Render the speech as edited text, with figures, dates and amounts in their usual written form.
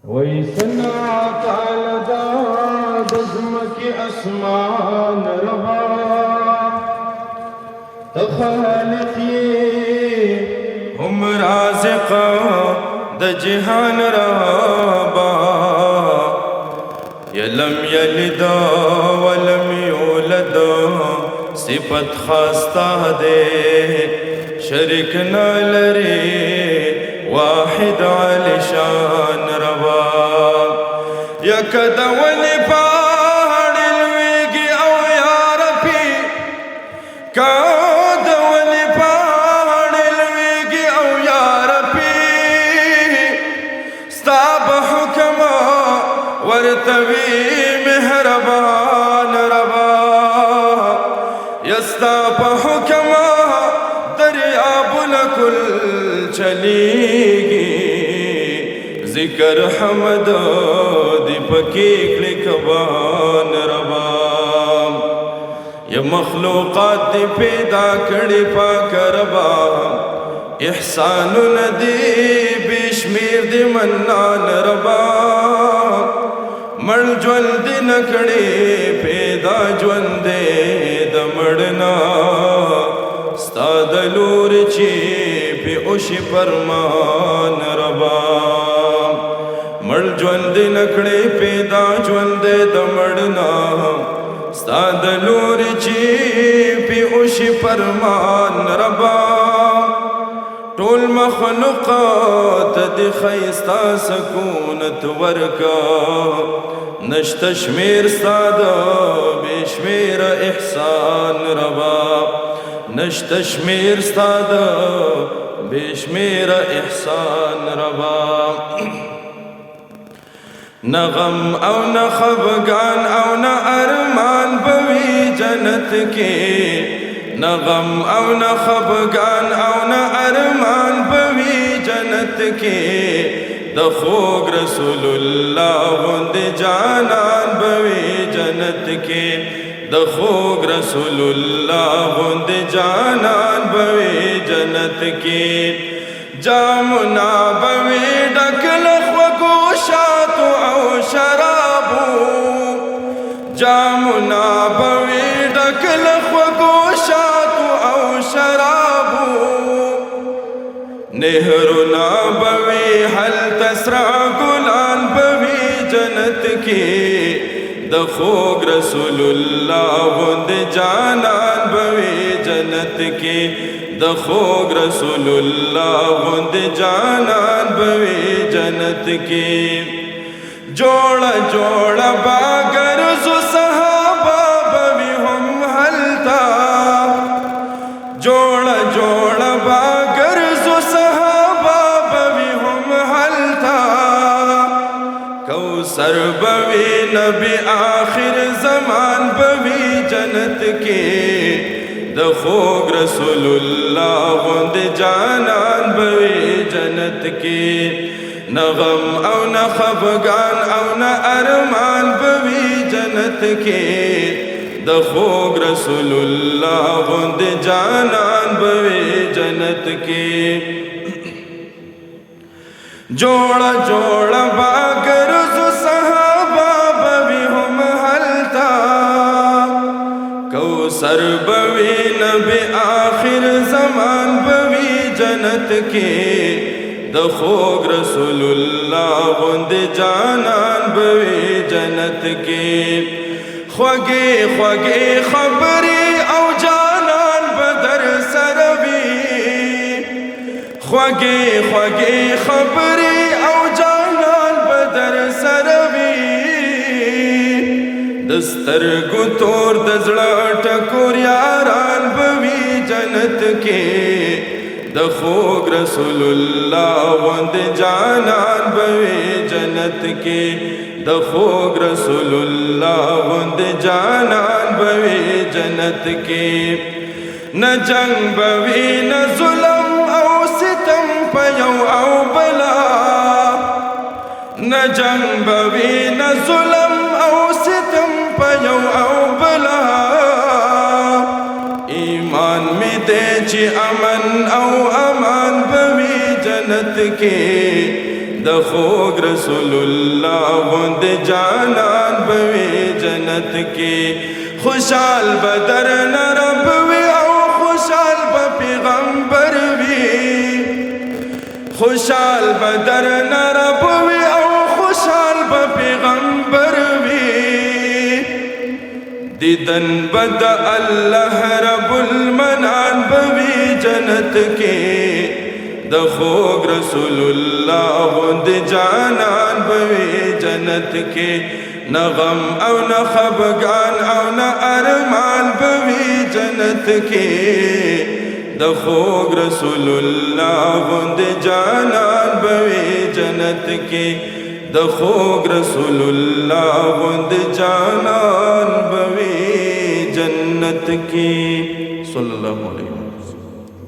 ويسنا تعالى دزمك اسمان ربا تخالقي هم رازقا د جهان ربا يلم يلد ولم يولد صفت خاصتا دے شرک نہ لرے واحد علی شان ربا یک دولی پاڑ الویگی او یا ربی کا دولی پاڑ الویگی او یا ربی ستاب حکم ورتوی مہربان ربا یستاب حکم دریاب لکل چلیگی ذکر حمد دی پکیک لکبان ربا یا مخلوقات دی پیدا کڑی پاک ربا احسان ندی بیشمیر دی منان ربا مڑ جول دی نکڑی پیدا جون دے دمڑنا ستا دلور چی پی اوشی پرمان ربا مڑ جوند نکڑے پیدا جوند دمڑنا ستا دلور چی پی اوشی پرمان ربا ټول مخلوقات دی خیستا سکونت ورکا نشت شمیر ستا دا بشمیر احسان ربا نشت شمیر ستا دا بشمیر احسان ربا نغم او نخفگان او نارمان بوی جنت کے نغم او نخفگان او نارمان بوی جنت کے دخوگ رسول اللہ غند جانان بوی جنت کے دخوگ رسول اللہ غند جانان بوی جنت کی جامنا بوی ڈکل خوگوشاتو او شرابو جامنا بوی ڈکل خوگوشاتو او شرابو نہرنا بوی حل تسرا گلان بوی جنت کی دخوگ رسول اللہ غند جانان بوی جنت کی دخوگ رسول اللہ غند جانان بوی جنت کی جوڑا جوڑا باگرز صحابہ بوی ہم حلتا جوڑا جوڑا باگرز صحابہ بوی ہم حلتا کوثر بوی نبی آخر زمان بوی جنت کے دخوگ رسول اللہ غند جانان بوی جنت کے نغم او نخفگان او نارمان بوی جنت کے دخوگ رسول اللہ غند جانان بوی جنت کے جوڑا جوڑا باگرز صحابہ بوی ہم حلتا کوثر بوی نبی آخر زمان بوی جنت کے دخوگ رسول اللہ غند جانان بوی جنت کے خوگے خوگے خبری او جانان بدر سروی خوگے خوگے خبری او جانان بدر سروی دسترگو تور دزڑا ٹکور یاران بوی جنت کے دخوگ رسول اللہ غند جانان بوی جنت کے دخوگ رسول اللہ غند جانان بوی جنت کے نہ جنگ بوی نہ ظلم او ستم پیو او بلا نہ جنگ بوی نہ ظلم او ستم پیو او بلا ایمان میں دے چی امن او امان بوی جنت کے द خوږ رسول الله غوند جانان بوي جنت کې خوشحال بدر نرب وي او خوشحال پیغمبر وي خوشحال بدر نرب وي او خوشحال پیغمبر وي دیدن بد الله رب المنان بوي جنت کې د خوږ رسول الله غوند جانان بوي جنت کې نه غم او نه خفګان او نه ارمان بوي جنت کې د خوږ رسول الله غوند جانان بوي جنت کې د خوږ رسول الله غوند جانان بوي جنت کې صلی الله علیه